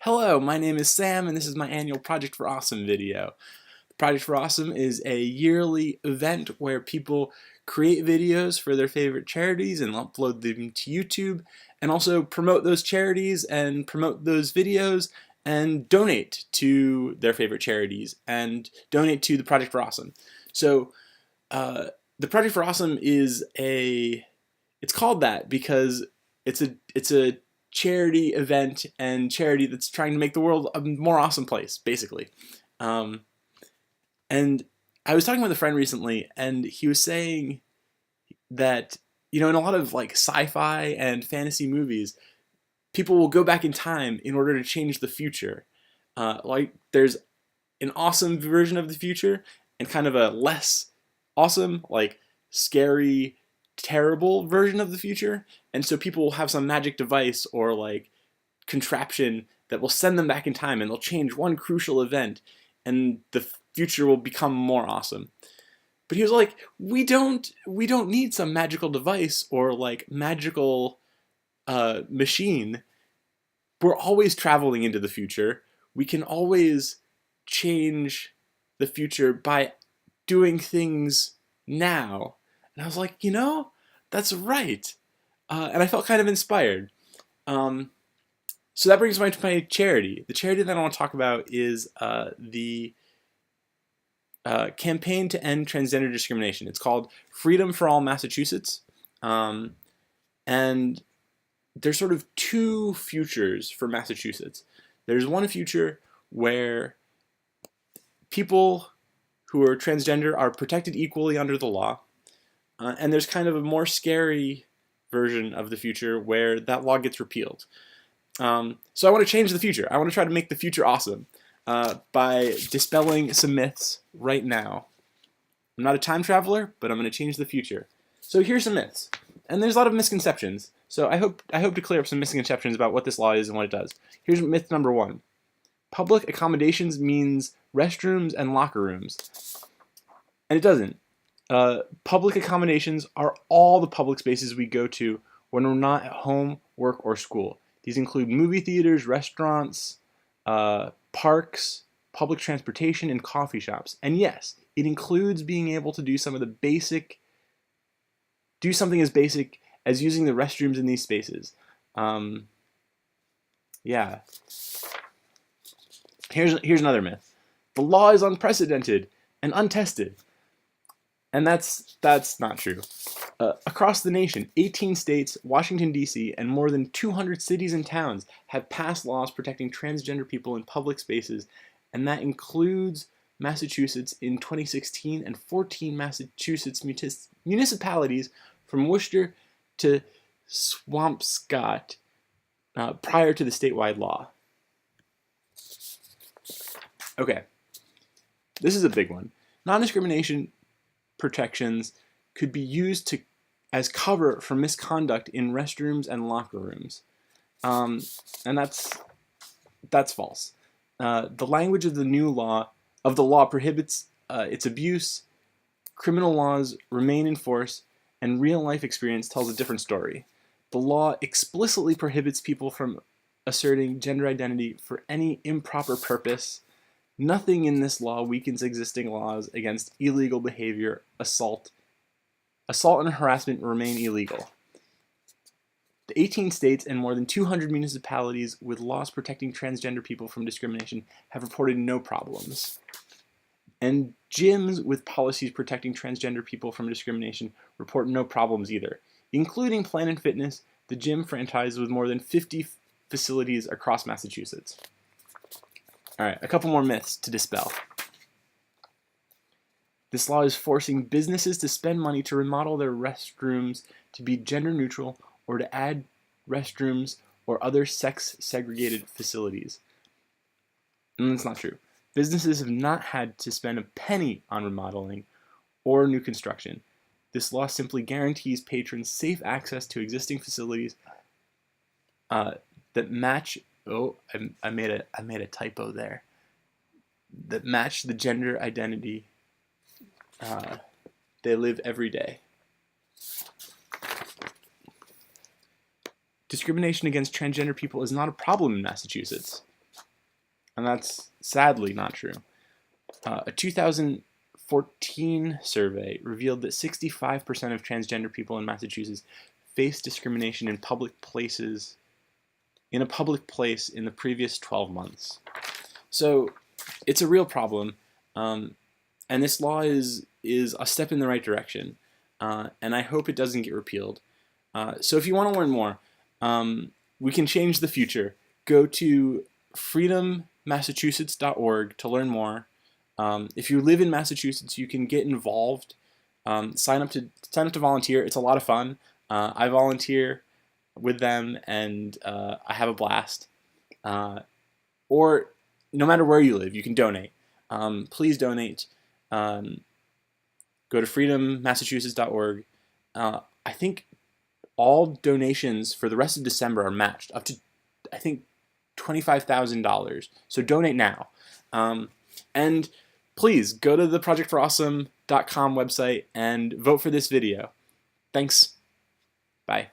Hello, my name is Sam and this is my annual Project for Awesome video. Project for Awesome is a yearly event where people create videos for their favorite charities and upload them to YouTube, and also promote those charities and promote those videos and donate to their favorite charities and donate to the Project for Awesome. So the Project for Awesome it's called that because it's a charity event and charity that's trying to make the world a more awesome place, basically. Um, and I was talking with a friend recently, and he was saying that in a lot of like sci-fi and fantasy movies, people will go back in time in order to change the future. Like there's an awesome version of the future and kind of a less awesome, like scary, terrible version of the future. And so people will have some magic device or like contraption that will send them back in time, and they'll change one crucial event, and the future will become more awesome. But he was like, we don't need some magical device or like magical machine. We're always traveling into the future. We can always change the future by doing things now. And I was like, that's right. And I felt kind of inspired. Um, so that brings me to my charity. The charity that I want to talk about is the Campaign to End Transgender Discrimination. It's called Freedom for All Massachusetts. And there's sort of two futures for Massachusetts. There's one future where people who are transgender are protected equally under the law. And there's kind of a more scary version of the future where that law gets repealed. So I want to change the future. I want to try to make the future awesome by dispelling some myths right now. I'm not a time traveler, but I'm going to change the future. So here's some myths. And there's a lot of misconceptions. So I hope to clear up some misconceptions about what this law is and what it does. Here's myth number one. Public accommodations means restrooms and locker rooms. And it doesn't. Public accommodations are all the public spaces we go to when we're not at home, work, or school. These include movie theaters, restaurants, parks, public transportation, and coffee shops. And yes, it includes being able to do something as basic as using the restrooms in these spaces. Yeah. Here's another myth. The law is unprecedented and untested. And that's not true. Across the nation, 18 states, Washington, D.C., and more than 200 cities and towns have passed laws protecting transgender people in public spaces, and that includes Massachusetts in 2016 and 14 Massachusetts municipalities from Worcester to Swampscott prior to the statewide law. Okay, this is a big one. Non-discrimination protections could be used as cover for misconduct in restrooms and locker rooms, and that's false. The language of the law prohibits its abuse. Criminal laws remain in force, and real life experience tells a different story. The law explicitly prohibits people from asserting gender identity for any improper purpose. Nothing in this law weakens existing laws against illegal behavior. Assault and harassment remain illegal. The 18 states and more than 200 municipalities with laws protecting transgender people from discrimination have reported no problems. And gyms with policies protecting transgender people from discrimination report no problems either, including Planet Fitness, the gym franchise with more than 50 facilities across Massachusetts. All right, a couple more myths to dispel. This law is forcing businesses to spend money to remodel their restrooms to be gender neutral or to add restrooms or other sex-segregated facilities. And that's not true. Businesses have not had to spend a penny on remodeling or new construction. This law simply guarantees patrons safe access to existing facilities that match. Oh, I made a typo there. That match the gender identity they live every day. Discrimination against transgender people is not a problem in Massachusetts. and that's sadly not true. A 2014 survey revealed that 65% of transgender people in Massachusetts face discrimination in public places, in a public place in the previous 12 months. So it's a real problem, and this law is a step in the right direction, and I hope it doesn't get repealed. So if you want to learn more, we can change the future. Go to freedommassachusetts.org to learn more. If you live in Massachusetts, you can get involved. Sign up to volunteer. It's a lot of fun. I volunteer with them, and I have a blast. Or no matter where you live, you can donate. Please donate. Go to freedommassachusetts.org. I think all donations for the rest of December are matched up to, I think, $25,000. So donate now. And please go to the projectforawesome.com website and vote for this video. Thanks. Bye.